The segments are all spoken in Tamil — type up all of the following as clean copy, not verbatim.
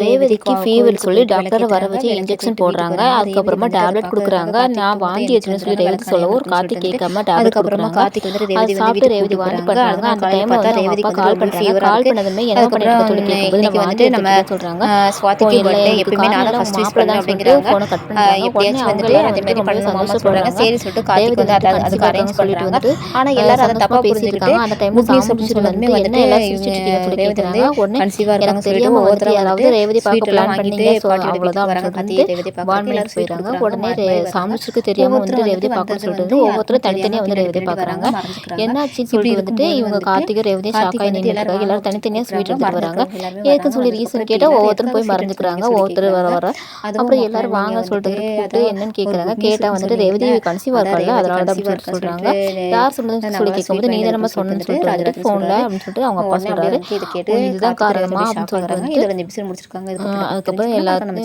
ரேவதிக்கு ஃபீவர் சொல்லி டாக்டரை வர வச்சு இன்ஜெக்ஷன் போடுறாங்க. அதுக்கப்புறமா டேப்லெட் கொடுக்குறாங்க. நான் வாந்தி எடுத்துன்னு சொல்லி ரேவதி சொல்லவும் கார்த்திக் கேட்காம டேப்லெட் கொடுக்குறாங்க. அது சாப்பிட்டு ரேவதி வாந்தி பண்ணுறாங்க. அந்த டைம்ல வந்து அவங்க அப்பா கால் பண்ணுறாங்க. கால் பண்ணதுமே என்ன பண்ணிட்டு சொல்லி கேட்கும்போது நான் வாந்தி எடுத்துட்டு சொல்கிறாங்க. இல்லை எப்பவுமே நான் தான் ஃபர்ஸ்ட் மாப்பிள்ளை தான் சொல்லிட்டு ஃபோனை கட் பண்ணுறாங்க. உடனே அவங்க எல்லாரும் வந்துட்டு ரொம்ப சந்தோஷப்படுறாங்க. ரேவதி வந்துட்டு கன்சீவ் ஆகான்னு சொல்லிட்டு வந்துட்டு ஆனால் எல்லாரும் அதை தப்பாக பேசிட்டு இருக்காங்க. அந்த டைம்ல சாமுண்டி வந்து என்ன எல்லாம் சிரிச்சிட்டு சொல்லி கேட்குறாங்க. உடனே எனக்கு தெரியாம வந்துட்டு யாராவது ரேவதி பார்க்க பிளான் பண்ணீங்க, ஸோ அவ்வளோதான் அப்படின்னு சொல்லிட்டு வான் பண்ணிட்டு போயிடுறாங்க. உடனே சாமுக்கு தெரியாம வந்துட்டு ரேவதி பார்க்கணும்னு சொல்லிட்டு ஒவ்வொருத்தரும் தனித்தனியாக வந்து ரேவதி பார்க்குறாங்க. என்னாச்சுன்னு சொல்லிட்டு வந்துட்டு இவங்க கார்த்திகை ரேவதி ஷாக்காய் நின்றுட்டு எல்லோரும் தனித்தனியாக ஸ்வீட் எடுத்துட்டு வராங்க. ஏற்கனவே சொல்லி ரீசன் கேட்டால் ஒவ்வொருத்தரும் போய் மறைஞ்சிக்கிறாங்க. ஒவ்வொருத்தர் வர அப்புறம் எல்லாரும் வாங்க சொல்லிட்டு கூப்பிட்டு என்னன்னு கேட்குறாங்க. கேட்டால் வந்துட்டு ரேவதி கன்சீவ் ஆகல, அதனால தான் சொல்கிறாங்க. யார் சொன்னதுன்னு சொல்லி கேட்கும்போது நீ தான் நம்ம சொன்னு சொல்லிட்டு வந்துட்டு ஃபோனில் அப்படின்னு சொல்லிட்டு அவங்க அப்பா சொல்கிறாரு. இதுதான் காரணமா அப்படின்னு சொல்லிட்டு முடிச்சிருக்காங்க. அதுக்கப்புறம் எல்லாருமே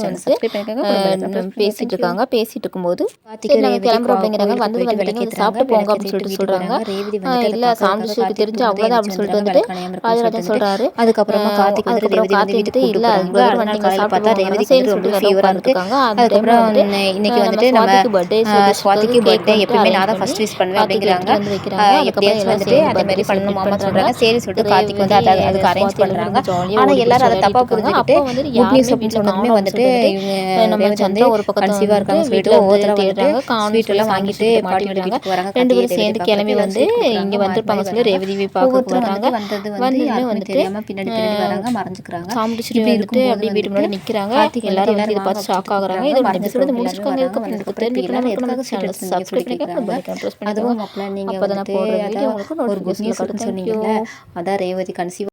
பேசிட்டு இருக்காங்க. பேசிட்டு இருக்கும்போது நாங்கள் கிளம்புறோம் அப்படிங்கிறாங்க. வந்துட்டு சாப்பிட்டு போங்க அப்படின்னு சொல்லிட்டு சொல்றாங்க. இல்ல சாமுக்கு தெரிஞ்சு அவ்வளோதான் அப்படின்னு சொல்லிட்டு வந்துட்டு ராஜராஜன் சொல்றாரு. அதுக்கப்புறமா கார்த்திக் வந்துட்டு இல்ல வண்டிங்க சாப்பிட்டா ரேவதி இருக்காங்க. அதுக்கப்புறம் இன்னைக்கு வந்துட்டு நம்ம ஸ்வாதிக்கு பர்த்டே எப்பவுமே நான் தான் ஃபர்ஸ்ட் விஷ் பண்ணுவேன் அப்படிங்கிறாங்க. எப்படியாச்சும் வந்துட்டு அதே மாதிரி பண்ணணும் மாமா சொல்றாங்க. சரி சொல்லிட்டு கார்த்திக் வந்து அதுக்கு அரேஞ்ச் பண்றாங்க. ஆனா எல்லாரும் அதை தப்பா புரிஞ்சுக்கிட்டு குட் நியூஸ் அப்படின்னு சொன்னதுமே வந்துட்டு நம்ம வந்து ஒரு பக்கம் கன்சீவா இருக்காங்க சொல்லிட்டு ஒவ்வொருத்தரா தேடுறாங்க. ஸ்வீட் எல்லாம் வாங்கிட்டு பாட்டி வீட்டுக்கு வராங்க. ரெண்டு பேரும் சேர்ந்து கிளம்பி வந்து இங்க வந்திருப்பாங்க சொல்லி ரேவதி பார்க்க வராங்க. வந்துட்டு தெரியாம பின்னாடி வராங்க, மறைஞ்சுக்கிறாங்க. சாமுடிச்சுட்டு வந்துட்டு அப்படியே வீட்டு முன்னாடி நிக்கிறாங்க. எல்லாரும் இதை பார்த்து ஷாக் ஆகுறாங்க. இதோட எபிசோட் முடிச்சுக்கோங்க. அதுவும் அப்பதான் போடுற வீடியோ உங்களுக்கு நோட்டிஃபிகேஷன் சொன்னீங்கல்ல, அதான் ரேவதி கன்சீவ்